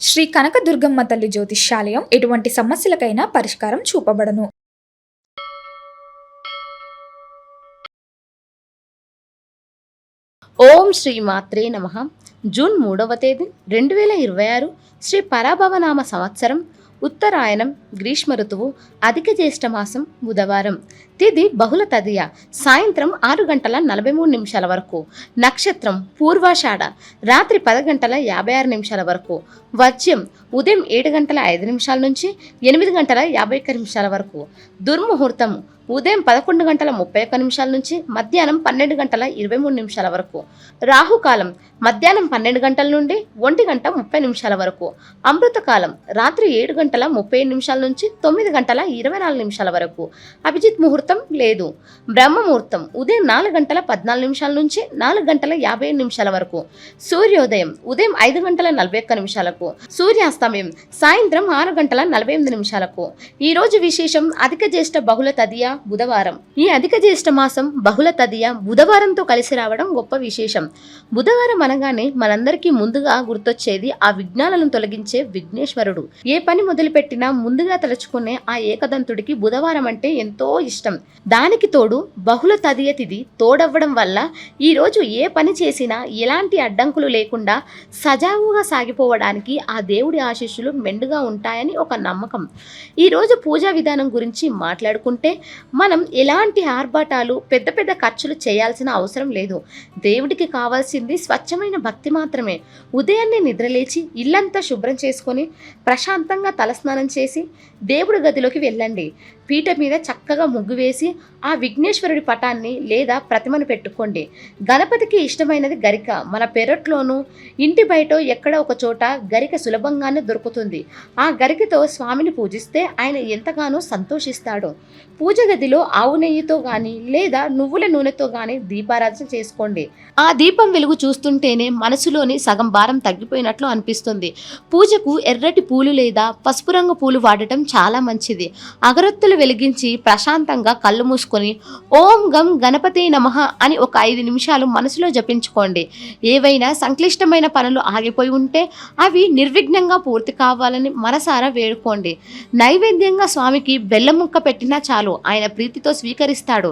శ్రీ కనకదుర్గమ్మ తల్లి జ్యోతిష్యాలయం ఎటువంటి సమస్యలకైనా పరిష్కారం చూపబడను. ఓం శ్రీ మాత్రే నమః. జూన్ 3వ తేదీ 2026 శ్రీ పరాభవనామ సంవత్సరం ఉత్తరాయణం గ్రీష్మ ఋతువు అధిక జ్యేష్ఠ మాసం బుధవారం. తిథి బహుళ తదియ సాయంత్రం 6:43 వరకు. నక్షత్రం పూర్వాషాఢ రాత్రి 10:56 వరకు. వర్జ్యం ఉదయం 7:05 నుంచి 8:51 వరకు. దుర్ముహూర్తం ఉదయం 11:31 నుంచి మధ్యాహ్నం 12:23 వరకు. రాహుకాలం మధ్యాహ్నం 12 గంటల నుండి 1:30 వరకు. అమృతకాలం రాత్రి 7:37 నుంచి 9:24 వరకు. అభిజిత్ ముహూర్తం లేదు. బ్రహ్మముహూర్తం ఉదయం 4:14 నుంచి 4:57 వరకు. సూర్యోదయం ఉదయం 5:41. సూర్యాస్తమయం సాయంత్రం 6:48. ఈ రోజు విశేషం అధిక జ్యేష్ఠ బహుళ తదియ బుధవారం. ఈ అధిక జ్యేష్ఠ మాసం బహుళ తదియ బుధవారంతో కలిసి రావడం గొప్ప విశేషం. బుధవారం అనగానే మనందరికీ ముందుగా గుర్తొచ్చేది ఆ విఘ్నాలను తొలగించే విఘ్నేశ్వరుడు. ఏ పని మొదలుపెట్టినా ముందుగా తలుచుకునే ఆ ఏకదంతుడికి బుధవారం అంటే ఎంతో ఇష్టం. దానికి తోడు బహుళ తదియ తిథి తోడవ్వడం వల్ల ఈ రోజు ఏ పని చేసినా ఎలాంటి అడ్డంకులు లేకుండా సజావుగా సాగిపోవడానికి ఆ దేవుడి ఆశీస్సులు మెండుగా ఉంటాయని ఒక నమ్మకం. ఈ రోజు పూజా విధానం గురించి మాట్లాడుకుంటే మనం ఎలాంటి ఆర్భాటాలు పెద్ద పెద్ద ఖర్చులు చేయాల్సిన అవసరం లేదు. దేవుడికి కావాల్సింది స్వచ్ఛమైన భక్తి మాత్రమే. ఉదయాన్నే నిద్రలేచి ఇల్లంతా శుభ్రం చేసుకొని ప్రశాంతంగా తలస్నానం చేసి దేవుడి గదిలోకి వెళ్ళండి. పీట మీద చక్కగా ముగ్గు వేసి ఆ విఘ్నేశ్వరుడి పటాన్ని లేదా ప్రతిమను పెట్టుకోండి. గణపతికి ఇష్టమైనది గరిక. మన పెరట్లోనూ ఇంటి బయట ఎక్కడ ఒక చోట గరిక సులభంగానే దొరుకుతుంది. ఆ గరికతో స్వామిని పూజిస్తే ఆయన ఎంతగానో సంతోషిస్తాడు. పూజ గదిలో ఆవు నెయ్యితో కానీ లేదా నువ్వుల నూనెతో కానీ దీపారాధన చేసుకోండి. ఆ దీపం వెలుగు చూస్తుంటేనే మనసులోని సగం భారం తగ్గిపోయినట్లు అనిపిస్తుంది. పూజకు ఎర్రటి పూలు లేదా పసుపు రంగు పూలు వాడటం చాలా మంచిది. అగరొత్తులు వెలిగించి ప్రశాంతంగా కళ్ళు మూసుకొని ఓం గం గణపతే నమః అని ఒక 5 నిమిషాలు మనసులో జపించుకోండి. ఏవైనా సంక్లిష్టమైన పనులు ఆగిపోయి ఉంటే అవి నిర్విఘ్నంగా పూర్తి కావాలని మనసారా వేడుకోండి. నైవేద్యంగా స్వామికి బెల్లం ముక్క పెట్టినా చాలు, ఆయన ప్రీతితో స్వీకరిస్తాడు.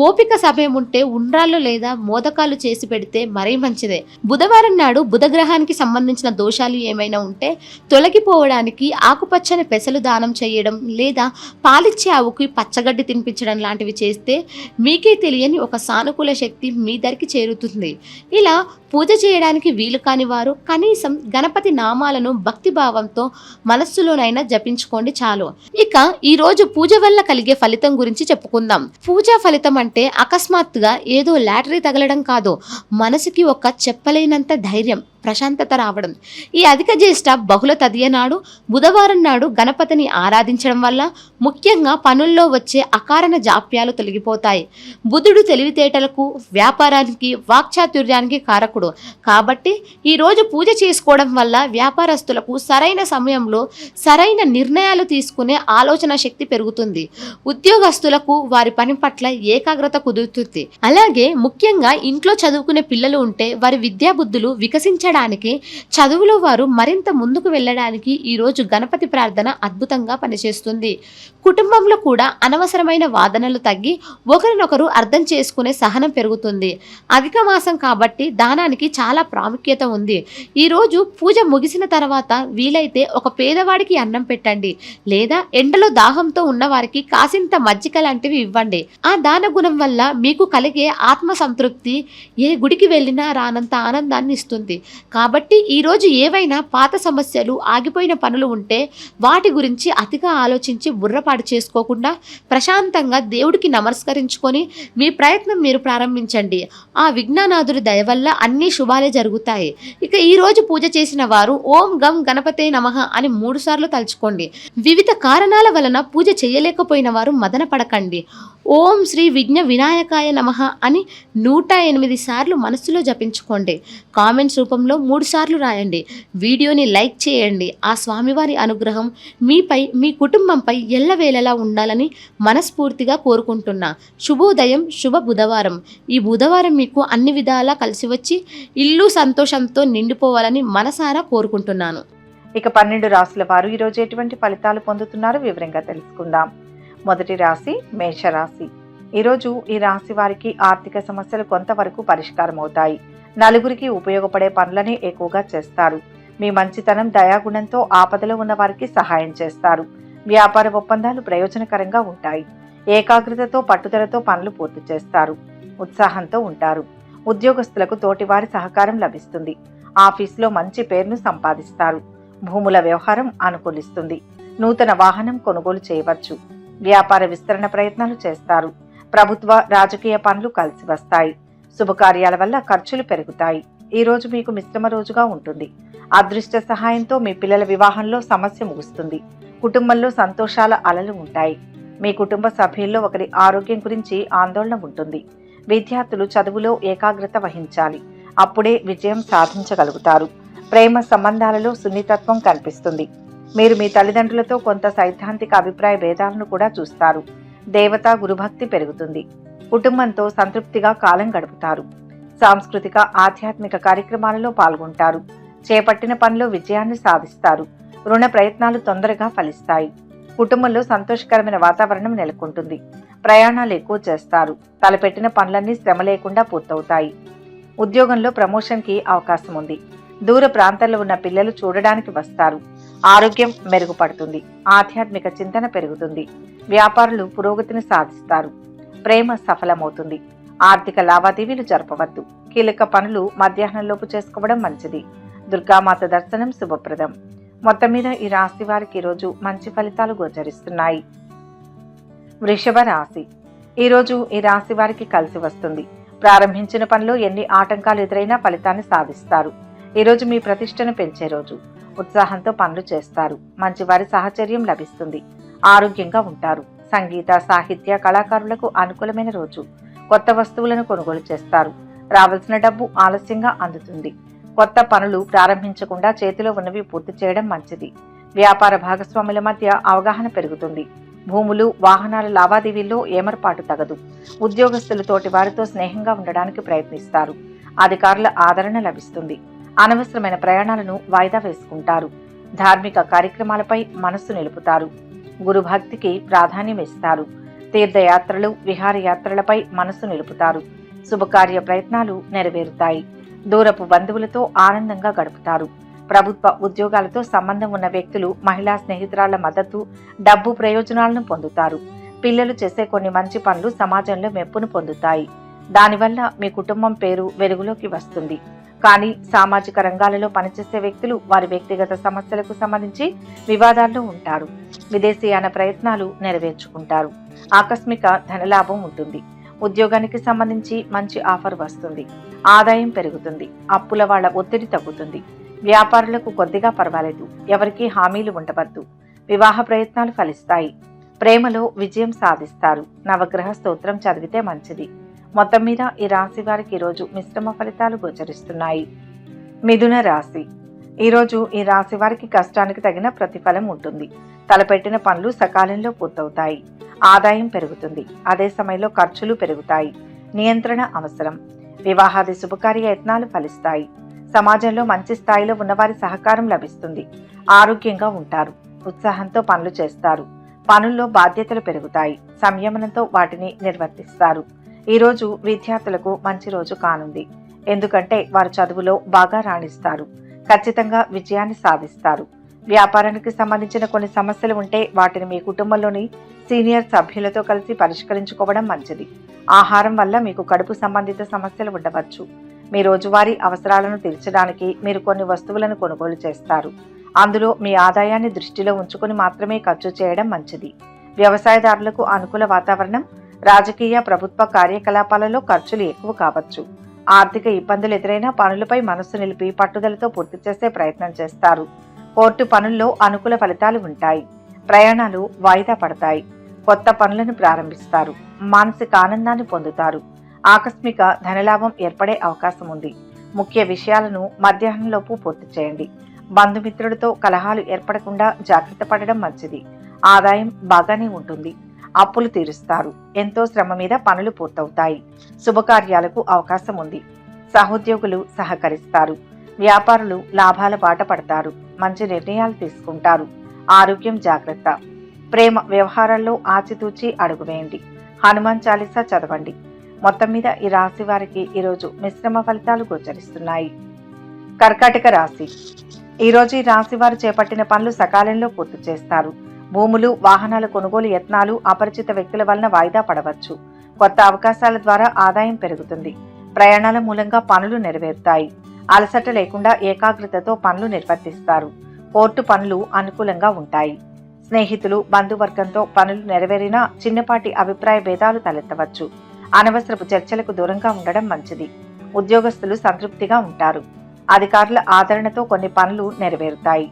ఓపిక సమయం ఉంటే ఉండ్రాళ్ళు లేదా మోదకాలు చేసి పెడితే మరీ మంచిదే. బుధవారం నాడు బుధగ్రహానికి సంబంధించిన దోషాలు ఏమైనా ఉంటే తొలగిపోవడానికి ఆకుపచ్చని పెసలు దానం చేయడం లేదా పాలిచ్చే ఆవుకి పచ్చగడ్డి తినిపించడం లాంటివి చేస్తే మీకే తెలియని ఒక సానుకూల శక్తి మీ దగ్గరికి చేరుతుంది. ఇలా పూజ చేయడానికి వీలు కాని వారు కనీసం గణపతి నామాలను భక్తిభావంతో మనస్సులోనైనా జపించుకోండి చాలు. ఇక ఈ రోజు పూజ వల్ల కలిగే ఫలితం గురించి చెప్పుకుందాం. పూజా ఫలితం అంటే అకస్మాత్తుగా ఏదో లాటరీ తగలడం కాదు, మనసుకి ఒక చెప్పలేనంత ధైర్యం, ప్రశాంతత రావడం. ఈ అధిక జ్యేష్ఠ బహుళ తదియ నాడు బుధవారం నాడు గణపతిని ఆరాధించడం వల్ల ముఖ్యంగా పనుల్లో వచ్చే అకారణ జాప్యాలు తొలగిపోతాయి. బుధుడు తెలివితేటలకు, వ్యాపారానికి, వాక్చాతుర్యానికి కారకుడు కాబట్టి ఈ రోజు పూజ చేసుకోవడం వల్ల వ్యాపారస్తులకు సరైన సమయంలో సరైన నిర్ణయాలు తీసుకునే ఆలోచన శక్తి పెరుగుతుంది. ఉద్యోగస్తులకు వారి పని పట్ల ఏకాగ్రత కుదురుతుంది. అలాగే ముఖ్యంగా ఇంట్లో చదువుకునే పిల్లలు ఉంటే వారి విద్యాబుద్ధులు వికసించడానికి, చదువులో వారు మరింత ముందుకు వెళ్ళడానికి ఈ రోజు గణపతి ప్రార్థన అద్భుతంగా పనిచేస్తుంది. కుటుంబంలో కూడా అనవసరమైన వాదనలు తగ్గి ఒకరినొకరు అర్థం చేసుకునే సహనం పెరుగుతుంది. అధిక మాసం కాబట్టి దానానికి చాలా ప్రాముఖ్యత ఉంది. ఈ రోజు పూజ ముగిసిన తర్వాత వీలైతే ఒక పేదవాడికి అన్నం పెట్టండి లేదా ఎండలో దాహంతో ఉన్న వారికి కాసింత మజ్జిగ లాంటివి ఇవ్వండి. ఆ దాన గుణం వల్ల మీకు కలిగే ఆత్మ సంతృప్తి ఏ గుడికి వెళ్ళినా రానంత ఆనందాన్ని ఇస్తుంది. కాబట్టి ఈరోజు ఏవైనా పాత సమస్యలు, ఆగిపోయిన పనులు ఉంటే వాటి గురించి అతిగా ఆలోచించి బుర్రపాటు చేసుకోకుండా ప్రశాంతంగా దేవుడికి నమస్కరించుకొని మీ ప్రయత్నం మీరు ప్రారంభించండి. ఆ విఘ్ననాథుడి దయ వల్ల అన్ని శుభాలే జరుగుతాయి. ఇక ఈ రోజు పూజ చేసిన వారు ఓం గం గణపతే నమః అని 3 సార్లు తలుచుకోండి. వివిధ కారణాల వలన పూజ చేయలేకపోయిన వారు మదన పడకండి. ఓం శ్రీ విఘ్న వినాయకాయ నమః అని 108 సార్లు మనస్సులో జపించుకోండి. కామెంట్స్ రూపంలో 3 సార్లు రాయండి. వీడియోని లైక్ చేయండి. ఆ స్వామివారి అనుగ్రహం మీపై, మీ కుటుంబంపై ఎల్లవేళలా ఉండాలని మనస్ఫూర్తిగా కోరుకుంటున్నా. శుభోదయం, శుభ బుధవారం. ఈ బుధవారం మీకు అన్ని విధాలా కలిసి వచ్చి ఇల్లు సంతోషంతో నిండిపోవాలని మనసారా కోరుకుంటున్నాను. ఇక 12 రాశుల వారు ఈరోజు ఎటువంటి ఫలితాలు పొందుతున్నారో వివరంగా తెలుసుకుందాం. మొదటి రాశి మేషరాశి. ఈరోజు ఈ రాశి వారికి ఆర్థిక సమస్యలు కొంతవరకు పరిష్కారం అవుతాయి. నలుగురికి ఉపయోగపడే పనులని ఎక్కువగా చేస్తారు. మీ మంచితనం, దయాగుణంతో ఆపదలో ఉన్న వారికి సహాయం చేస్తారు. వ్యాపార ఒప్పందాలు ప్రయోజనకరంగా ఉంటాయి. ఏకాగ్రతతో, పట్టుదలతో పనులు పూర్తి చేస్తారు. ఉత్సాహంతో ఉంటారు. ఉద్యోగస్తులకు తోటివారి సహకారం లభిస్తుంది. ఆఫీసులో మంచి పేరును సంపాదిస్తారు. భూముల వ్యవహారం అనుకూలిస్తుంది. నూతన వాహనం కొనుగోలు చేయవచ్చు. వ్యాపార విస్తరణ ప్రయత్నాలు చేస్తారు. ప్రభుత్వ, రాజకీయ పనులు కలిసి వస్తాయి. శుభకార్యాల వల్ల ఖర్చులు పెరుగుతాయి. ఈ రోజు మీకు మిశ్రమ రోజుగా ఉంటుంది. అదృష్ట సహాయంతో మీ పిల్లల వివాహంలో సమస్య ముగుస్తుంది. కుటుంబంలో సంతోషాల అలలు ఉంటాయి. మీ కుటుంబ సభ్యుల్లో ఒకరి ఆరోగ్యం గురించి ఆందోళన ఉంటుంది. విద్యార్థులు చదువులో ఏకాగ్రత వహించాలి. అప్పుడే విజయం సాధించగలుగుతారు. ప్రేమ సంబంధాలలో సున్నితత్వం కనిపిస్తుంది. మీరు మీ తల్లిదండ్రులతో కొంత సైద్ధాంతిక అభిప్రాయ భేదాలను కూడా చూస్తారు. దేవతా గురుభక్తి పెరుగుతుంది. కుటుంబంతో సంతృప్తిగా కాలం గడుపుతారు. సాంస్కృతిక, ఆధ్యాత్మిక కార్యక్రమాలలో పాల్గొంటారు. చేపట్టిన పనిలో విజయాన్ని సాధిస్తారు. రుణ ప్రయత్నాలు తొందరగా ఫలిస్తాయి. కుటుంబంలో సంతోషకరమైన వాతావరణం నెలకొంటుంది. ప్రయాణాలు ఎక్కువ చేస్తారు. తలపెట్టిన పనులన్నీ శ్రమ లేకుండా పూర్తవుతాయి. ఉద్యోగంలో ప్రమోషన్కి అవకాశం ఉంది. దూర ప్రాంతాల్లో ఉన్న పిల్లలు చూడడానికి వస్తారు. ఆరోగ్యం మెరుగుపడుతుంది. ఆధ్యాత్మిక చింతన పెరుగుతుంది. వ్యాపారులు పురోగతిని సాధిస్తారు. ప్రేమ సఫలమవుతుంది. ఆర్థిక లావాదేవీలు జరపవద్దు. కీలక పనులు మధ్యాహ్నంలోపు చేసుకోవడం మంచిది. దుర్గామాత దర్శనం శుభప్రదం. మొత్తం మీద ఈ రాశి వారికి ఈరోజు మంచి ఫలితాలు గోచరిస్తున్నాయి. వృషభ రాశి. ఈరోజు ఈ రాశి వారికి కలిసి వస్తుంది. ప్రారంభించిన పనిలో ఎన్ని ఆటంకాలు ఎదురైనా ఫలితాన్ని సాధిస్తారు. ఈరోజు మీ ప్రతిష్టను పెంచే రోజు. ఉత్సాహంతో పనులు చేస్తారు. మంచివారి సాహచర్యం లభిస్తుంది. ఆరోగ్యంగా ఉంటారు. సంగీత, సాహిత్య కళాకారులకు అనుకూలమైన రోజు. కొత్త వస్తువులను కొనుగోలు చేస్తారు. రావాల్సిన డబ్బు ఆలస్యంగా అందుతుంది. కొత్త పనులు ప్రారంభించకుండా చేతిలో ఉన్నవి పూర్తి చేయడం మంచిది. వ్యాపార భాగస్వాముల మధ్య అవగాహన పెరుగుతుంది. భూములు, వాహనాల లావాదేవీల్లో ఏమరపాటు తగదు. ఉద్యోగస్తులు తోటి వారితో స్నేహంగా ఉండడానికి ప్రయత్నిస్తారు. అధికారుల ఆదరణ లభిస్తుంది. అనవసరమైన ప్రయాణాలను వాయిదా వేసుకుంటారు. ధార్మిక కార్యక్రమాలపై మనస్సు నిలుపుతారు. గురుభక్తికి ప్రాధాన్యం ఇస్తారు. తీర్థయాత్రలు, విహారయాత్రలపై మనస్సు నిలుపుతారు. శుభకార్య ప్రయత్నాలు నెరవేరుతాయి. దూరపు బంధువులతో ఆనందంగా గడుపుతారు. ప్రభుత్వ ఉద్యోగాలతో సంబంధం ఉన్న వ్యక్తులు, మహిళా స్నేహితురాళ్ల మద్దతు, డబ్బు ప్రయోజనాలను పొందుతారు. పిల్లలు చేసే కొన్ని మంచి పనులు సమాజంలో మెప్పును పొందుతాయి. దానివల్ల మీ కుటుంబం పేరు వెలుగులోకి వస్తుంది. కానీ సామాజిక రంగాలలో పనిచేసే వ్యక్తులు వారి వ్యక్తిగత సమస్యలకు సంబంధించి వివాదాల్లో ఉంటారు. విదేశీయాన ప్రయత్నాలు నెరవేర్చుకుంటారు. ఆకస్మిక ధనలాభం ఉంటుంది. ఉద్యోగానికి సంబంధించి మంచి ఆఫర్ వస్తుంది. ఆదాయం పెరుగుతుంది. అప్పుల వాళ్ల ఒత్తిడి తగ్గుతుంది. వ్యాపారులకు కొద్దిగా పర్వాలేదు. ఎవరికీ హామీలు ఉండవద్దు. వివాహ ప్రయత్నాలు ఫలిస్తాయి. ప్రేమలో విజయం సాధిస్తారు. నవగ్రహ స్తోత్రం చదివితే మంచిది. మొత్తం మీద ఈ రాశి వారికి ఈరోజు మిశ్రమ ఫలితాలు గోచరిస్తున్నాయి. మిథున రాశి. ఈరోజు ఈ రాశి వారికి కష్టానికి తగిన ప్రతిఫలం ఉంటుంది. తలపెట్టిన పనులు సకాలంలో పూర్తవుతాయి. ఆదాయం పెరుగుతుంది. అదే సమయంలో ఖర్చులు పెరుగుతాయి. నియంత్రణ అవసరం. వివాహాది శుభకార్య యత్నాలు ఫలిస్తాయి. సమాజంలో మంచి స్థాయిలో ఉన్నవారి సహకారం లభిస్తుంది. ఆరోగ్యంగా ఉంటారు. ఉత్సాహంతో పనులు చేస్తారు. పనుల్లో బాధ్యతలు పెరుగుతాయి. సంయమనంతో వాటిని నిర్వర్తిస్తారు. ఈరోజు విద్యార్థులకు మంచి రోజు కానుంది. ఎందుకంటే వారు చదువులో బాగా రాణిస్తారు. ఖచ్చితంగా విజయాన్ని సాధిస్తారు. వ్యాపారానికి సంబంధించిన కొన్ని సమస్యలు ఉంటే వాటిని మీ కుటుంబంలోని సీనియర్ సభ్యులతో కలిసి పరిష్కరించుకోవడం మంచిది. ఆహారం వల్ల మీకు కడుపు సంబంధిత సమస్యలు ఉండవచ్చు. మీ రోజువారీ అవసరాలను తీర్చడానికి మీరు కొన్ని వస్తువులను కొనుగోలు చేస్తారు. అందులో మీ ఆదాయాన్ని దృష్టిలో ఉంచుకొని మాత్రమే ఖర్చు చేయడం మంచిది. వ్యవసాయదారులకు అనుకూల వాతావరణం. రాజకీయ, ప్రభుత్వ కార్యకలాపాలలో ఖర్చులు ఎక్కువ కావచ్చు. ఆర్థిక ఇబ్బందులు ఎదురైనా పనులపై మనస్సు నిలిపి పట్టుదలతో పూర్తి చేసే ప్రయత్నం చేస్తారు. కోర్టు పనుల్లో అనుకూల ఫలితాలు ఉంటాయి. ప్రయాణాలు వాయిదా పడతాయి. కొత్త పనులను ప్రారంభిస్తారు. మానసిక ఆనందాన్ని పొందుతారు. ఆకస్మిక ధనలాభం ఏర్పడే అవకాశం ఉంది. ముఖ్య విషయాలను మధ్యాహ్నంలోపు పూర్తి చేయండి. బంధుమిత్రులతో కలహాలు ఏర్పడకుండా జాగ్రత్త పడడం మంచిది. ఆదాయం బాగానే ఉంటుంది. అప్పులు తీరుస్తారు. ఎంతో శ్రమ మీద పనులు పూర్తవుతాయి. శుభకార్యాలకు అవకాశం ఉంది. సహోద్యోగులు సహకరిస్తారు. వ్యాపారులు లాభాల బాట పడతారు. మంచి నిర్ణయాలు తీసుకుంటారు. ఆరోగ్యం జాగ్రత్త. ప్రేమ వ్యవహారాల్లో ఆచితూచి అడుగు వేయండి. హనుమాన్ చాలీసా చదవండి. మొత్తం మీద ఈ రాశి వారికి ఈరోజు మిశ్రమ ఫలితాలు గోచరిస్తున్నాయి. కర్కాటక రాశి. ఈరోజు ఈ రాశి వారు చేపట్టిన పనులు సకాలంలో పూర్తి చేస్తారు. భూములు, వాహనాల కొనుగోలు యత్నాలు అపరిచిత వ్యక్తుల వలన వాయిదా పడవచ్చు. కొత్త అవకాశాల ద్వారా ఆదాయం పెరుగుతుంది. ప్రయాణాల మూలంగా పనులు నెరవేరుతాయి. అలసట లేకుండా ఏకాగ్రతతో పనులు నిర్వర్తిస్తారు. కోర్టు పనులు అనుకూలంగా ఉంటాయి. స్నేహితులు, బంధువర్గంతో పనులు నెరవేరినా చిన్నపాటి అభిప్రాయ భేదాలు తలెత్తవచ్చు. అనవసరపు చర్చలకు దూరంగా ఉండడం మంచిది. ఉద్యోగస్తులు సంతృప్తిగా ఉంటారు. అధికారుల ఆదరణతో కొన్ని పనులు నెరవేరుతాయి.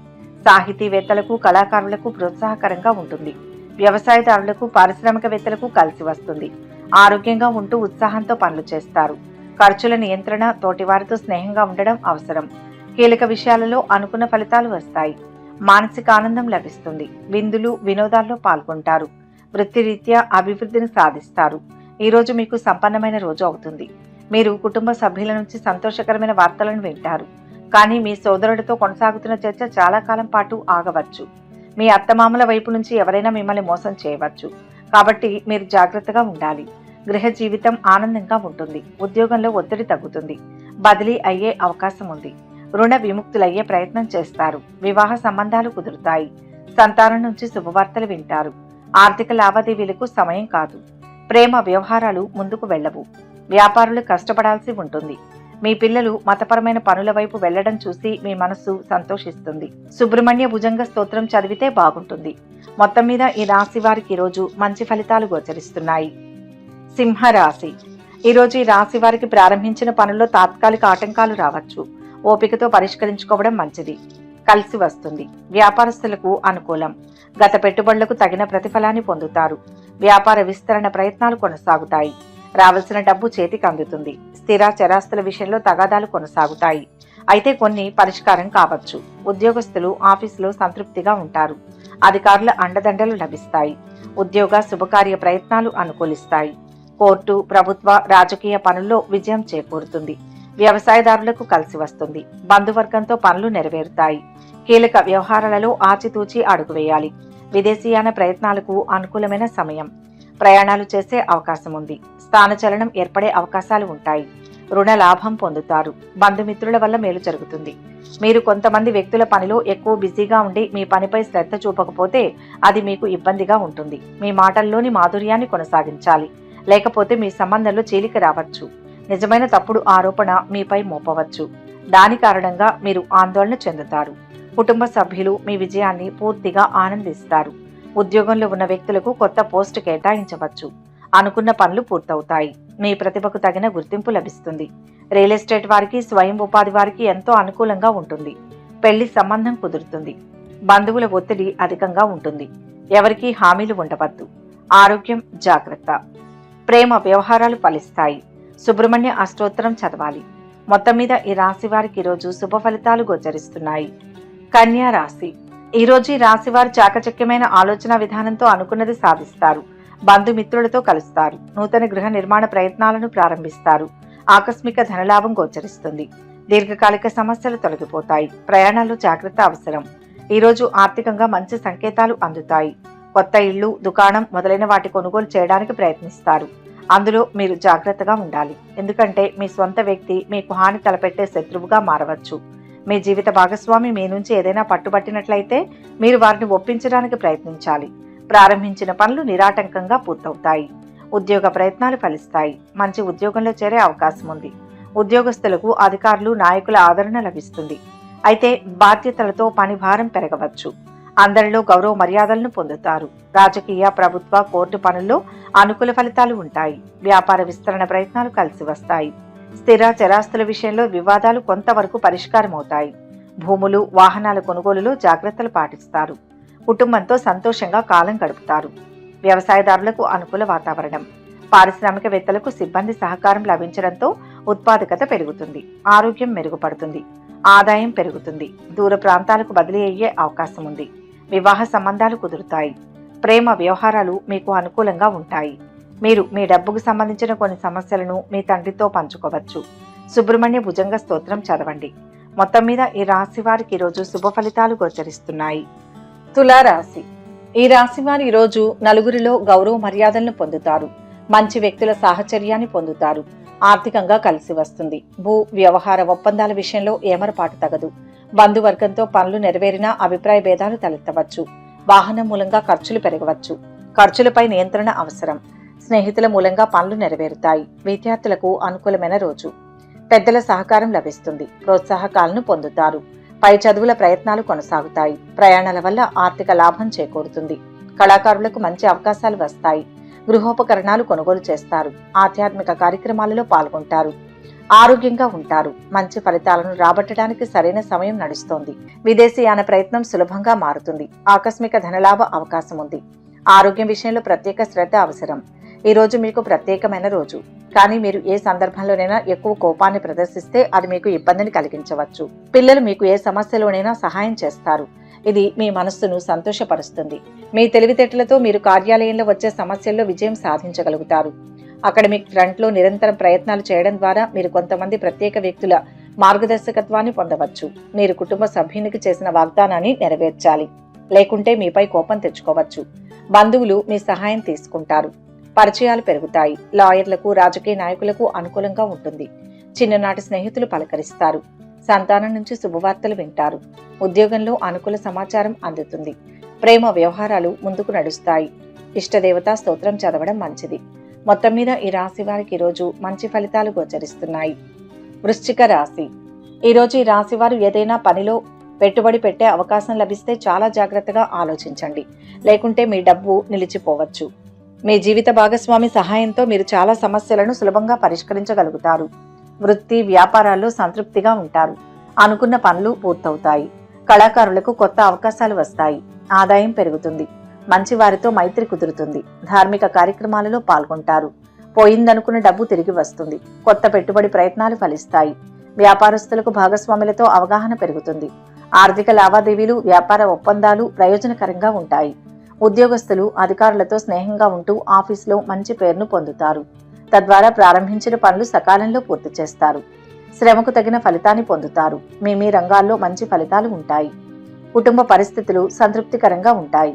సాహితీవేత్తలకు, కళాకారులకు ప్రోత్సాహకరంగా ఉంటుంది. వ్యవసాయదారులకు, పారిశ్రామికవేత్తలకు కలిసి వస్తుంది. ఆరోగ్యంగా ఉంటూ ఉత్సాహంతో పనులు చేస్తారు. ఖర్చుల నియంత్రణ, తోటివారితో స్నేహంగా ఉండడం అవసరం. కీలక విషయాలలో అనుకున్న ఫలితాలు వస్తాయి. మానసిక ఆనందం లభిస్తుంది. విందులు, వినోదాల్లో పాల్గొంటారు. వృత్తిరీత్యా అభివృద్ధిని సాధిస్తారు. ఈ రోజు మీకు సంపన్నమైన రోజు అవుతుంది. మీరు కుటుంబ సభ్యుల నుంచి సంతోషకరమైన వార్తలను వింటారు. కానీ మీ సోదరుడితో కొనసాగుతున్న చర్చ చాలా కాలం పాటు ఆగవచ్చు. మీ అత్తమామల వైపు నుంచి ఎవరైనా మిమ్మల్ని మోసం చేయవచ్చు. కాబట్టి మీరు జాగ్రత్తగా ఉండాలి. గృహ జీవితం ఆనందంగా ఉంటుంది. ఉద్యోగంలో ఒత్తిడి తగ్గుతుంది. బదిలీ అయ్యే అవకాశం ఉంది. రుణ విముక్తులయ్యే ప్రయత్నం చేస్తారు. వివాహ సంబంధాలు కుదురుతాయి. సంతానం నుంచి శుభవార్తలు వింటారు. ఆర్థిక లావాదేవీలకు సమయం కాదు. ప్రేమ వ్యవహారాలు ముందుకు వెళ్ళవు. వ్యాపారులు కష్టపడాల్సి ఉంటుంది. మీ పిల్లలు మతపరమైన పనుల వైపు వెళ్లడం చూసి మీ మనస్సు సంతోషిస్తుంది. సుబ్రహ్మణ్య భుజంగ స్తోత్రం చదివితే బాగుంటుంది. మొత్తం మీద ఈ రాశి వారికి ఈరోజు మంచి ఫలితాలు గోచరిస్తున్నాయి. సింహరాశి. ఈరోజు ఈ రాశి వారికి ప్రారంభించిన పనుల్లో తాత్కాలిక ఆటంకాలు రావచ్చు. ఓపికతో పరిష్కరించుకోవడం మంచిది. కలిసి వస్తుంది. వ్యాపారస్తులకు అనుకూలం. గత పెట్టుబడులకు తగిన ప్రతిఫలాన్ని పొందుతారు. వ్యాపార విస్తరణ ప్రయత్నాలు కొనసాగుతాయి. రావాల్సిన డబ్బు చేతికి అందుతుంది. స్థిర చరాస్తుల విషయంలో తగాదాలు కొనసాగుతాయి. అయితే కొన్ని పరిష్కారం కావచ్చు. ఉద్యోగస్తులు ఆఫీసులో సంతృప్తిగా ఉంటారు. అధికారుల అండదండలు లభిస్తాయి. ఉద్యోగ శుభకార్య ప్రయత్నాలు అనుకూలిస్తాయి. కోర్టు, ప్రభుత్వ, రాజకీయ పనుల్లో విజయం చేకూరుతుంది. వ్యవసాయదారులకు కలిసి వస్తుంది. బంధువర్గంతో పనులు నెరవేరుతాయి. కీలక వ్యవహారాలలో ఆచితూచి అడుగు వేయాలి. విదేశీయాన ప్రయత్నాలకు అనుకూలమైన సమయం. ప్రయాణాలు చేసే అవకాశం ఉంది. స్థానచలనం ఏర్పడే అవకాశాలు ఉంటాయి. రుణ లాభం పొందుతారు. బంధుమిత్రుల వల్ల మేలు జరుగుతుంది. మీరు కొంతమంది వ్యక్తుల పనిలో ఎక్కువ బిజీగా ఉండి మీ పనిపై శ్రద్ధ చూపకపోతే అది మీకు ఇబ్బందిగా ఉంటుంది. మీ మాటల్లోని మాధుర్యాన్ని కొనసాగించాలి. లేకపోతే మీ సంబంధంలో చీలిక రావచ్చు. నిజమైన తప్పుడు ఆరోపణ మీపై మోపవచ్చు. దాని కారణంగా మీరు ఆందోళన చెందుతారు. కుటుంబ సభ్యులు మీ విజయాన్ని పూర్తిగా ఆనందిస్తారు. ఉద్యోగంలో ఉన్న వ్యక్తులకు కొత్త పోస్టు కేటాయించవచ్చు. అనుకున్న పనులు పూర్తవుతాయి. మీ ప్రతిభకు తగిన గుర్తింపు లభిస్తుంది. రియల్ ఎస్టేట్ వారికి, స్వయం ఉపాధి వారికి ఎంతో అనుకూలంగా ఉంటుంది. పెళ్లి సంబంధం కుదురుతుంది. బంధువుల ఒత్తిడి అధికంగా ఉంటుంది. ఎవరికీ హామీలు ఉండవద్దు. ఆరోగ్యం జాగ్రత్త. ప్రేమ వ్యవహారాలు ఫలిస్తాయి. సుబ్రహ్మణ్య అష్టోత్తరం చదవాలి. మొత్తం మీద ఈ రాశి వారికి ఈరోజు శుభ ఫలితాలు గోచరిస్తున్నాయి. కన్యా రాశి. ఈరోజు ఈ రాశి వారు చాకచక్యమైన ఆలోచన విధానంతో అనుకున్నది సాధిస్తారు. బంధుమిత్రులతో కలుస్తారు. నూతన గృహ నిర్మాణ ప్రయత్నాలను ప్రారంభిస్తారు. ఆకస్మిక ధనలాభం గోచరిస్తుంది. దీర్ఘకాలిక సమస్యలు తొలగిపోతాయి. ప్రయాణాల్లో జాగ్రత్త అవసరం. ఈరోజు ఆర్థికంగా మంచి సంకేతాలు అందుతాయి. కొత్త ఇళ్లు, దుకాణం మొదలైన వాటి కొనుగోలు చేయడానికి ప్రయత్నిస్తారు. అందులో మీరు జాగ్రత్తగా ఉండాలి. ఎందుకంటే మీ స్వంత వ్యక్తి మీకు హాని తలపెట్టే శత్రువుగా మారవచ్చు. మీ జీవిత భాగస్వామి మీ నుంచి ఏదైనా పట్టుబట్టినట్లయితే మీరు వారిని ఒప్పించడానికి ప్రయత్నించాలి. ప్రారంభించిన పనులు నిరాటంకంగా పూర్తవుతాయి. ఉద్యోగ ప్రయత్నాలు ఫలిస్తాయి. మంచి ఉద్యోగంలో చేరే అవకాశం ఉంది. ఉద్యోగస్తులకు అధికారులు, నాయకుల ఆదరణ లభిస్తుంది. అయితే బాధ్యతలతో పని భారం పెరగవచ్చు. అందరిలో గౌరవ మర్యాదలను పొందుతారు. రాజకీయ, ప్రభుత్వ, కోర్టు పనుల్లో అనుకూల ఫలితాలు ఉంటాయి. వ్యాపార విస్తరణ ప్రయత్నాలు కలిసి వస్తాయి. స్థిర చరాస్తుల విషయంలో వివాదాలు కొంతవరకు పరిష్కారమవుతాయి. భూములు, వాహనాల కొనుగోలులో జాగ్రత్తలు పాటిస్తారు. కుటుంబంతో సంతోషంగా కాలం గడుపుతారు. వ్యవసాయదారులకు అనుకూల వాతావరణం. పారిశ్రామికవేత్తలకు సిబ్బంది సహకారం లభించడంతో ఉత్పాదకత పెరుగుతుంది. ఆరోగ్యం మెరుగుపడుతుంది. ఆదాయం పెరుగుతుంది. దూర ప్రాంతాలకు బదిలీ అయ్యే అవకాశం ఉంది. వివాహ సంబంధాలు కుదురుతాయి. ప్రేమ వ్యవహారాలు మీకు అనుకూలంగా ఉంటాయి. మీరు మీ డబ్బుకు సంబంధించిన కొన్ని సమస్యలను మీ తండ్రితో పంచుకోవచ్చు. సుబ్రహ్మణ్య భుజంగ స్తోత్రం చదవండి. మొత్తం మీద ఈ రాశి వారికి ఈరోజు శుభ ఫలితాలు గోచరిస్తున్నాయి. తులారాశి. ఈ రాశి వారు ఈరోజు నలుగురిలో గౌరవ మర్యాదలను పొందుతారు. మంచి వ్యక్తుల సాహచర్యాన్ని పొందుతారు. ఆర్థికంగా కలిసి వస్తుంది. భూ వ్యవహార ఒప్పందాల విషయంలో ఏమరపాటు తగదు. బంధువర్గంతో పనులు నెరవేరినా అభిప్రాయ భేదాలు తలెత్తవచ్చు. వాహనం మూలంగా ఖర్చులు పెరగవచ్చు. ఖర్చులపై నియంత్రణ అవసరం. స్నేహితుల మూలంగా పనులు నెరవేరుతాయి. విద్యార్థులకు అనుకూలమైన రోజు. పెద్దల సహకారం లభిస్తుంది. ప్రోత్సాహకాలను పొందుతారు. పై చదువుల ప్రయత్నాలు కొనసాగుతాయి. ప్రయాణాల వల్ల ఆర్థిక లాభం చేకూరుతుంది. కళాకారులకు మంచి అవకాశాలు వస్తాయి. గృహోపకరణాలు కొనుగోలు చేస్తారు. ఆధ్యాత్మిక కార్యక్రమాలలో పాల్గొంటారు. ఆరోగ్యంగా ఉంటారు. మంచి ఫలితాలను రాబట్టడానికి సరైన సమయం నడుస్తోంది. విదేశీయాన ప్రయత్నం సులభంగా మారుతుంది. ఆకస్మిక ధనలాభ అవకాశం ఉంది. ఆరోగ్యం విషయంలో ప్రత్యేక శ్రద్ధ అవసరం. ఈ రోజు మీకు ప్రత్యేకమైన రోజు. కానీ మీరు ఏ సందర్భంలోనైనా ఎక్కువ కోపాన్ని ప్రదర్శిస్తే అది మీకు ఇబ్బందిని కలిగించవచ్చు. పిల్లలు మీకు ఏ సమస్యలోనైనా సహాయం చేస్తారు. ఇది మీ మనస్సును సంతోషపరుస్తుంది. మీ తెలివితేటలతో మీరు కార్యాలయంలో వచ్చే సమస్యల్లో విజయం సాధించగలుగుతారు. అకాడమిక్ ఫ్రంట్లో నిరంతరం ప్రయత్నాలు చేయడం ద్వారా మీరు కొంతమంది ప్రత్యేక వ్యక్తుల మార్గదర్శకత్వాన్ని పొందవచ్చు. మీరు కుటుంబ సభ్యునికి చేసిన వాగ్దానాన్ని నెరవేర్చాలి. లేకుంటే మీపై కోపం తెచ్చుకోవచ్చు. బంధువులు మీ సహాయం తీసుకుంటారు. పరిచయాలు పెరుగుతాయి. లాయర్లకు, రాజకీయ నాయకులకు అనుకూలంగా ఉంటుంది. చిన్ననాటి స్నేహితులు పలకరిస్తారు. సంతానం నుంచి శుభవార్తలు వింటారు. ఉద్యోగంలో అనుకూల సమాచారం అందుతుంది. ప్రేమ వ్యవహారాలు ముందుకు నడుస్తాయి. ఇష్టదేవతా స్తోత్రం చదవడం మంచిది. మొత్తం మీద ఈ రాశి వారికి ఈరోజు మంచి ఫలితాలు గోచరిస్తున్నాయి. వృశ్చిక రాశి. ఈరోజు ఈ రాశి వారు ఏదైనా పనిలో పెట్టుబడి పెట్టే అవకాశం లభిస్తే చాలా జాగ్రత్తగా ఆలోచించండి. లేకుంటే మీ డబ్బు నిలిచిపోవచ్చు. మీ జీవిత భాగస్వామి సహాయంతో మీరు చాలా సమస్యలను సులభంగా పరిష్కరించగలుగుతారు. వృత్తి వ్యాపారాల్లో సంతృప్తిగా ఉంటారు. అనుకున్న పనులు పూర్తవుతాయి. కళాకారులకు కొత్త అవకాశాలు వస్తాయి. ఆదాయం పెరుగుతుంది. మంచి వారితో మైత్రి కుదురుతుంది. ధార్మిక కార్యక్రమాలలో పాల్గొంటారు. పోయిందనుకున్న డబ్బు తిరిగి వస్తుంది. కొత్త పెట్టుబడి ప్రయత్నాలు ఫలిస్తాయి. వ్యాపారస్తులకు భాగస్వాములతో అవగాహన పెరుగుతుంది. ఆర్థిక లావాదేవీలు, వ్యాపార ఒప్పందాలు ప్రయోజనకరంగా ఉంటాయి. ఉద్యోగస్తులు అధికారులతో స్నేహంగా ఉంటూ ఆఫీసులో మంచి పేరును పొందుతారు. తద్వారా ప్రారంభించిన పనులు సకాలంలో పూర్తి చేస్తారు. శ్రమకు తగిన ఫలితాన్ని పొందుతారు. మీ రంగాల్లో మంచి ఫలితాలు ఉంటాయి. కుటుంబ పరిస్థితులు సంతృప్తికరంగా ఉంటాయి.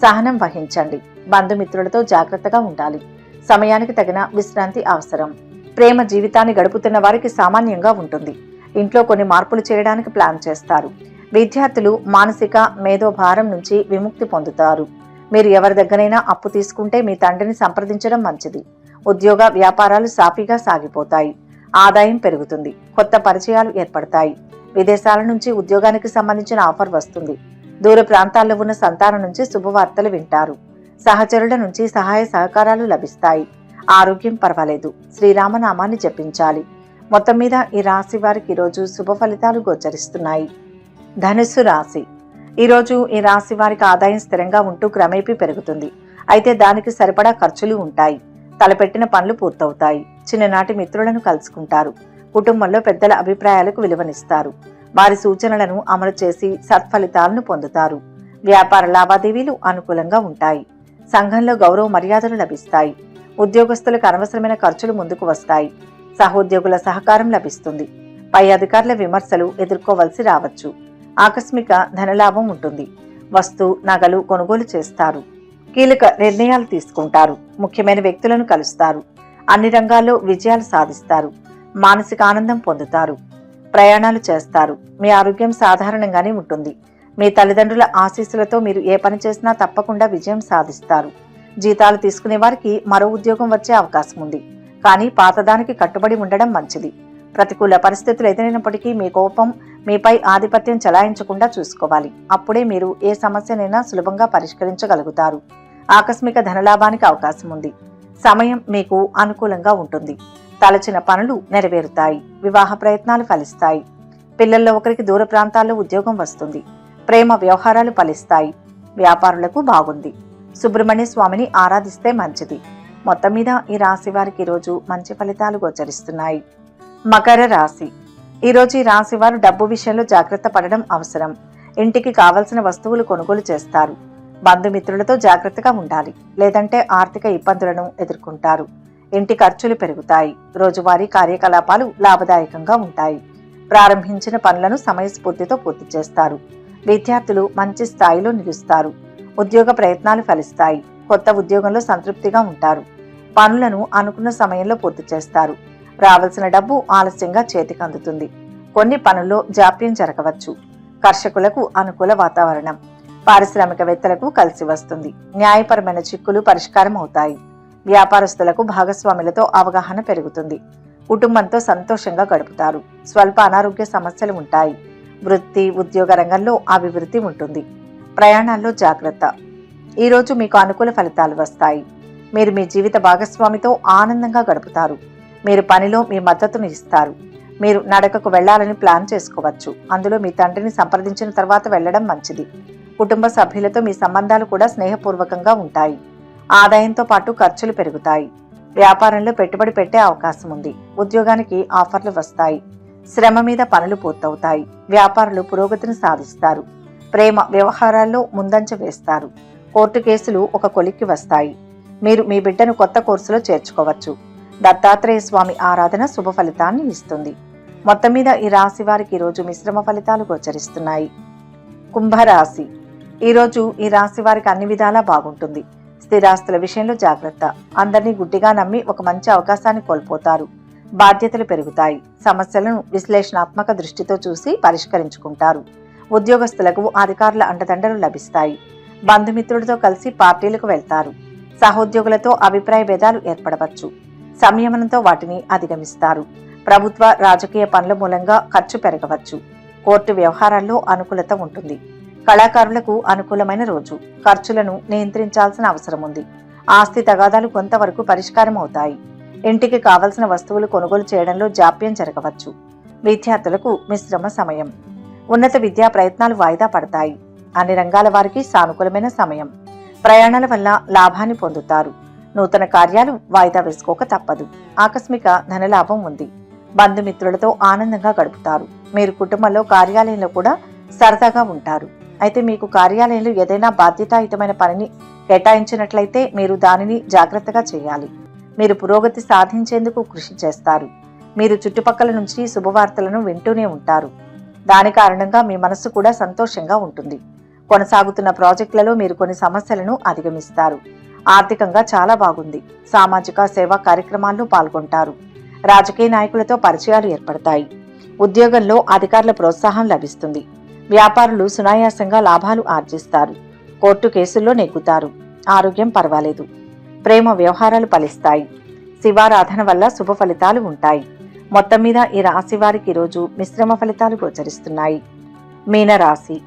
సహనం వహించండి. బంధుమిత్రులతో జాగ్రత్తగా ఉండాలి. సమయానికి తగిన విశ్రాంతి అవసరం. ప్రేమ జీవితాన్ని గడుపుతున్న వారికి సామాన్యంగా ఉంటుంది. ఇంట్లో కొన్ని మార్పులు చేయడానికి ప్లాన్ చేస్తారు. విద్యార్థులు మానసిక మేధోభారం నుంచి విముక్తి పొందుతారు. మీరు ఎవరి దగ్గరైనా అప్పు తీసుకుంటే మీ తండ్రిని సంప్రదించడం మంచిది. ఉద్యోగ వ్యాపారాలు సాఫీగా సాగిపోతాయి. ఆదాయం పెరుగుతుంది. కొత్త పరిచయాలు ఏర్పడతాయి. విదేశాల నుంచి ఉద్యోగానికి సంబంధించిన ఆఫర్ వస్తుంది. దూర ప్రాంతాల్లో ఉన్న సంతానం నుంచి శుభవార్తలు వింటారు. సహచరుల నుంచి సహాయ సహకారాలు లభిస్తాయి. ఆరోగ్యం పర్వాలేదు. శ్రీరామనామాన్ని జపించాలి. మొత్తం మీద ఈ రాశి వారికి ఈరోజు శుభ ఫలితాలు గోచరిస్తున్నాయి. ధనుస్సు రాశి. ఈరోజు ఈ రాశి వారికి ఆదాయం స్థిరంగా ఉంటూ క్రమేపీ పెరుగుతుంది. అయితే దానికి సరిపడా ఖర్చులు ఉంటాయి. తలపెట్టిన పనులు పూర్తవుతాయి. చిన్ననాటి మిత్రులను కలుసుకుంటారు. కుటుంబంలో పెద్దల అభిప్రాయాలకు విలువనిస్తారు. వారి సూచనలను అమలు చేసి సత్ఫలితాలను పొందుతారు. వ్యాపార లావాదేవీలు అనుకూలంగా ఉంటాయి. సంఘంలో గౌరవ మర్యాదలు లభిస్తాయి. ఉద్యోగస్తులకు అనవసరమైన ఖర్చులు ముందుకు వస్తాయి. సహోద్యోగుల సహకారం లభిస్తుంది. పై అధికారుల విమర్శలు ఎదుర్కోవలసి రావచ్చు. ఆకస్మిక ధనలాభం ఉంటుంది. వస్తు నగలు కొనుగోలు చేస్తారు. కీలక నిర్ణయాలు తీసుకుంటారు. ముఖ్యమైన వ్యక్తులను కలుస్తారు. అన్ని రంగాల్లో విజయాలు సాధిస్తారు. మానసిక ఆనందం పొందుతారు. ప్రయాణాలు చేస్తారు. మీ ఆరోగ్యం సాధారణంగానే ఉంటుంది. మీ తల్లిదండ్రుల ఆశీస్సులతో మీరు ఏ పని చేసినా తప్పకుండా విజయం సాధిస్తారు. జీతాలు తీసుకునే వారికి మరో ఉద్యోగం వచ్చే అవకాశం ఉంది. కానీ పాతదానికి కట్టుబడి ఉండడం మంచిది. ప్రతికూల పరిస్థితులు ఎదురైనప్పటికీ మీ కోపం మీపై ఆధిపత్యం చలాయించకుండా చూసుకోవాలి. అప్పుడే మీరు ఏ సమస్యనైనా సులభంగా పరిష్కరించగలుగుతారు. ఆకస్మిక ధనలాభానికి అవకాశం ఉంది. సమయం మీకు అనుకూలంగా ఉంటుంది. తలచిన పనులు నెరవేరుతాయి. వివాహ ప్రయత్నాలు ఫలిస్తాయి. పిల్లల్లో ఒకరికి దూర ప్రాంతాల్లో ఉద్యోగం వస్తుంది. ప్రేమ వ్యవహారాలు ఫలిస్తాయి. వ్యాపారులకు బాగుంది. సుబ్రహ్మణ్య స్వామిని ఆరాధిస్తే మంచిది. మొత్తం మీద ఈ రాశి వారికి ఈరోజు మంచి ఫలితాలు గోచరిస్తున్నాయి. మకర రాశి. ఈరోజు ఈ రాశి వారు డబ్బు విషయంలో జాగ్రత్త పడడం అవసరం. ఇంటికి కావలసిన వస్తువులు కొనుగోలు చేస్తారు. బంధుమిత్రులతో జాగ్రత్తగా ఉండాలి. లేదంటే ఆర్థిక ఇబ్బందులను ఎదుర్కొంటారు. ఇంటి ఖర్చులు పెరుగుతాయి. రోజువారీ కార్యకలాపాలు లాభదాయకంగా ఉంటాయి. ప్రారంభించిన పనులను సమయస్ఫూర్తితో పూర్తి చేస్తారు. విద్యార్థులు మంచి స్థాయిలో నిలుస్తారు. ఉద్యోగ ప్రయత్నాలు ఫలిస్తాయి. కొత్త ఉద్యోగంలో సంతృప్తిగా ఉంటారు. పనులను అనుకున్న సమయంలో పూర్తి చేస్తారు. రావాల్సిన డబ్బు ఆలస్యంగా చేతికి అందుతుంది. కొన్ని పనుల్లో జాప్యం జరగవచ్చు. కర్షకులకు అనుకూల వాతావరణం. పారిశ్రామికవేత్తలకు కలిసి వస్తుంది. న్యాయపరమైన చిక్కులు పరిష్కారం అవుతాయి. వ్యాపారస్తులకు భాగస్వాములతో అవగాహన పెరుగుతుంది. కుటుంబంతో సంతోషంగా గడుపుతారు. స్వల్ప అనారోగ్య సమస్యలు ఉంటాయి. వృత్తి, ఉద్యోగ రంగంలో అభివృద్ధి ఉంటుంది. ప్రయాణాల్లో జాగ్రత్త. ఈరోజు మీకు అనుకూల ఫలితాలు వస్తాయి. మీరు మీ జీవిత భాగస్వామితో ఆనందంగా గడుపుతారు. మీరు పనిలో మీ మద్దతును ఇస్తారు. మీరు నడకకు వెళ్లాలని ప్లాన్ చేసుకోవచ్చు. అందులో మీ తండ్రిని సంప్రదించిన తర్వాత వెళ్లడం మంచిది. కుటుంబ సభ్యులతో మీ సంబంధాలు కూడా స్నేహపూర్వకంగా ఉంటాయి. ఆదాయంతో పాటు ఖర్చులు పెరుగుతాయి. వ్యాపారంలో పెట్టుబడి పెట్టే అవకాశం ఉంది. ఉద్యోగానికి ఆఫర్లు వస్తాయి. శ్రమ మీద పనులు పూర్తవుతాయి. వ్యాపారులు పురోగతిని సాధిస్తారు. ప్రేమ వ్యవహారాల్లో ముందంజ వేస్తారు. కోర్టు కేసులు ఒక కొలిక్కి వస్తాయి. మీరు మీ బిడ్డను కొత్త కోర్సులో చేర్చుకోవచ్చు. దత్తాత్రేయ స్వామి ఆరాధన శుభ ఫలితాన్ని ఇస్తుంది. మొత్తం మీద ఈ రాశి వారికి ఈరోజు మిశ్రమ ఫలితాలు గోచరిస్తున్నాయి. కుంభరాశి. ఈరోజు ఈ రాశి వారికి అన్ని విధాలా బాగుంటుంది. స్థిరాస్తుల విషయంలో జాగ్రత్త. అందరినీ గుడ్డిగా నమ్మి ఒక మంచి అవకాశాన్ని కోల్పోతారు. బాధ్యతలు పెరుగుతాయి. సమస్యలను విశ్లేషణాత్మక దృష్టితో చూసి పరిష్కరించుకుంటారు. ఉద్యోగస్తులకు అధికారుల అండదండలు లభిస్తాయి. బంధుమిత్రులతో కలిసి పార్టీలకు వెళ్తారు. సహోద్యోగులతో అభిప్రాయ భేదాలు ఏర్పడవచ్చు. సంయమనంతో వాటిని అధిగమిస్తారు. ప్రభుత్వ, రాజకీయ పనుల మూలంగా ఖర్చు పెరగవచ్చు. కోర్టు వ్యవహారాల్లో అనుకూలత ఉంటుంది. కళాకారులకు అనుకూలమైన రోజు. ఖర్చులను నియంత్రించాల్సిన అవసరం ఉంది. ఆస్తి తగాదాలు కొంతవరకు పరిష్కారం అవుతాయి. ఇంటికి కావలసిన వస్తువులు కొనుగోలు చేయడంలో జాప్యం జరగవచ్చు. విద్యార్థులకు మిశ్రమ సమయం. ఉన్నత విద్యా ప్రయత్నాలు వాయిదా పడతాయి. అన్ని రంగాల వారికి సానుకూలమైన సమయం. ప్రయాణాల వల్ల లాభాన్ని పొందుతారు. నూతన కార్యాలు వాయిదా వేసుకోక తప్పదు. ఆకస్మిక ధనలాభం ఉంది. బంధుమిత్రులతో ఆనందంగా గడుపుతారు. మీరు కుటుంబంలో, కార్యాలయంలో కూడా సరదాగా ఉంటారు. అయితే మీకు కార్యాలయంలో ఏదైనా బాధ్యతాయుతమైన పనిని కేటాయించినట్లయితే మీరు దానిని జాగ్రత్తగా చేయాలి. మీరు పురోగతి సాధించేందుకు కృషి చేస్తారు. మీరు చుట్టుపక్కల నుంచి శుభవార్తలను వింటూనే ఉంటారు. దాని కారణంగా మీ మనస్సు కూడా సంతోషంగా ఉంటుంది. కొనసాగుతున్న ప్రాజెక్టులలో మీరు కొన్ని సమస్యలను అధిగమిస్తారు. ఆర్థికంగా చాలా బాగుంది. సామాజిక సేవా కార్యక్రమాల్లో పాల్గొంటారు. రాజకీయ నాయకులతో పరిచయాలు ఏర్పడతాయి. ఉద్యోగంలో అధికారుల ప్రోత్సాహం లభిస్తుంది. వ్యాపారులు సునాయాసంగా లాభాలు ఆర్జిస్తారు. కోర్టు కేసుల్లో నెగ్గుతారు. ఆరోగ్యం పర్వాలేదు. ప్రేమ వ్యవహారాలు ఫలిస్తాయి. శివారాధన వల్ల శుభ ఫలితాలు ఉంటాయి. మొత్తం మీద ఈ రాశి వారికి ఈరోజు మిశ్రమ ఫలితాలు గోచరిస్తున్నాయి. మీనరాశి.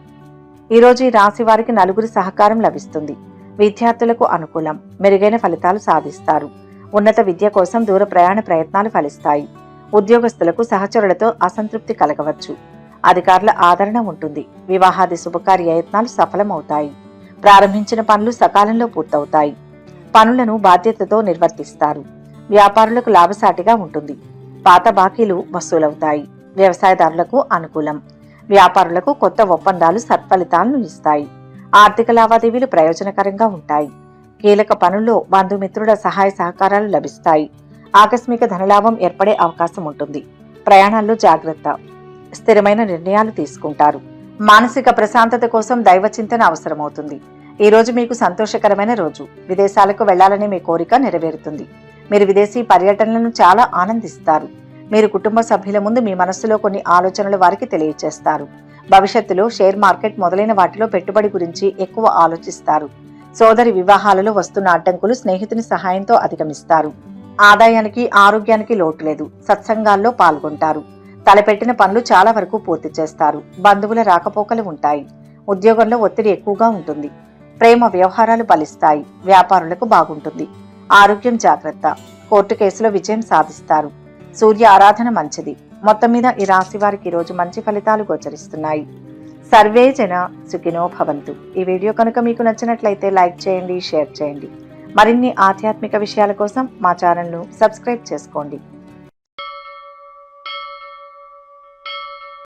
ఈరోజు ఈ రాశి వారికి నలుగురి సహకారం లభిస్తుంది. విద్యార్థులకు అనుకూలం. మెరుగైన ఫలితాలు సాధిస్తారు. ఉన్నత విద్య కోసం దూర ప్రయాణ ప్రయత్నాలు ఫలిస్తాయి. ఉద్యోగస్తులకు సహచరులతో అసంతృప్తి కలగవచ్చు. అధికారుల ఆదరణ ఉంటుంది. వివాహాది శుభకార్యయత్నాలు సఫలమవుతాయి. ప్రారంభించిన పనులు సకాలంలో పూర్తవుతాయి. పనులను బాధ్యతతో నిర్వర్తిస్తారు. వ్యాపారులకు లాభసాటిగా ఉంటుంది. పాత బాకీలు వసూలవుతాయి. వ్యవసాయదారులకు అనుకూలం. వ్యాపారులకు కొత్త ఒప్పందాలు సత్ఫలితాలను ఇస్తాయి. ఆర్థిక లావాదేవీలు ప్రయోజనకరంగా ఉంటాయి. కీలక పనుల్లో బంధుమిత్రుల సహాయ సహకారాలు లభిస్తాయి. ఆకస్మిక ధనలాభం ఏర్పడే అవకాశం ఉంటుంది. ప్రయాణాల్లో జాగ్రత్త. స్థిరమైన నిర్ణయాలు తీసుకుంటారు. మానసిక ప్రశాంతత కోసం దైవ చింతన అవసరమవుతుంది. ఈ రోజు మీకు సంతోషకరమైన రోజు. విదేశాలకు వెళ్లాలనే మీ కోరిక నెరవేరుతుంది. మీరు విదేశీ పర్యటనలను చాలా ఆనందిస్తారు. మీరు కుటుంబ సభ్యుల ముందు మీ మనస్సులో కొన్ని ఆలోచనలు వారికి తెలియజేస్తారు. భవిష్యత్తులో షేర్ మార్కెట్ మొదలైన వాటిలో పెట్టుబడి గురించి ఎక్కువ ఆలోచిస్తారు. సోదరి వివాహాలలో వస్తున్న అడ్డంకులు స్నేహితుని సహాయంతో అధిగమిస్తారు. ఆదాయానికి, ఆరోగ్యానికి లోటు లేదు. సత్సంగాల్లో పాల్గొంటారు. తలపెట్టిన పనులు చాలా వరకు పూర్తి చేస్తారు. బంధువుల రాకపోకలు ఉంటాయి. ఉద్యోగంలో ఒత్తిడి ఎక్కువగా ఉంటుంది. ప్రేమ వ్యవహారాలు ఫలిస్తాయి. వ్యాపారులకు బాగుంటుంది. ఆరోగ్యం జాగ్రత్త. కోర్టు కేసులో విజయం సాధిస్తారు. సూర్య ఆరాధన మంచిది. మొత్తం మీద ఈ రాశి వారికి ఈరోజు మంచి ఫలితాలు గోచరిస్తున్నాయి. సర్వే జన సుఖినో భవంతు. ఈ వీడియో కనుక మీకు నచ్చినట్లయితే లైక్ చేయండి, షేర్ చేయండి. మరిన్ని ఆధ్యాత్మిక విషయాల కోసం మా ఛానల్ను సబ్స్క్రైబ్ చేసుకోండి.